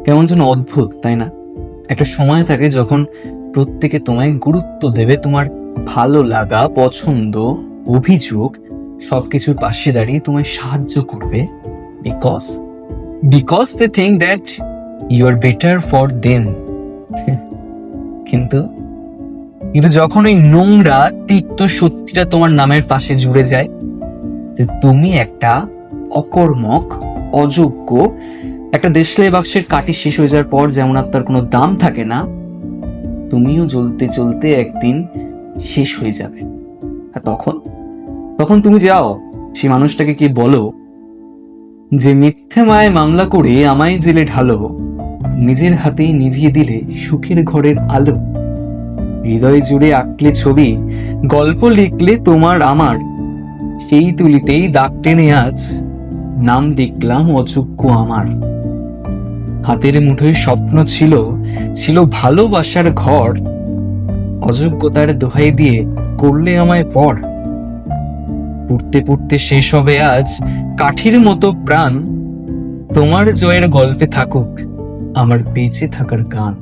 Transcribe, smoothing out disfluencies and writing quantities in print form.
কেমন যেন অদ্ভুত, তাই না? একটা সময় থাকে যখন প্রত্যেকে তোমায় গুরুত্ব দেবে, তোমার ভালো লাগা, পছন্দ, অভিযোগ সবকিছুর পাশে দাঁড়িয়ে তোমায় সাহায্য করবে, because because they think that you are better for them. কিন্তু কিন্তু যখন ওই নোংরা তিক্ত সত্যিটা তোমার নামের পাশে জুড়ে যায়, যে তুমি একটা অকর্মক, অযোগ্য, একটা দেশলাই বাক্সের কাঠি শেষ হয়ে যাওয়ার পর যেমন আর তার কোনো দাম থাকে না, তুমিও জ্বলতে চলতে একদিন শেষ হয়ে যাবে। আর তখন তখন তুমি যাও সেই মানুষটাকে কি বলো যে মিথ্যে মায় মামলা করে আমায় জেলে ঢালো, নিজের হাতেই নিভিয়ে দিলে সুখের ঘরের আলো, হৃদয় জুড়ে আঁকলে ছবি, গল্প লিখলে তোমার আমার, সেই তুলিতেই দাগ টেনে আজ নাম লিখলাম অযোগ্য আমার। হাতের মুঠোয় স্বপ্ন ছিল, ছিল ভালোবাসার ঘর, অযোগ্যতার দোহাই দিয়ে করলে আমায় পর। পড়তে পড়তে শেষ হবে আজ কাঠির মতো প্রাণ, তোমার জয়ের গল্পে থাকুক আমার বেঁচে থাকার গান।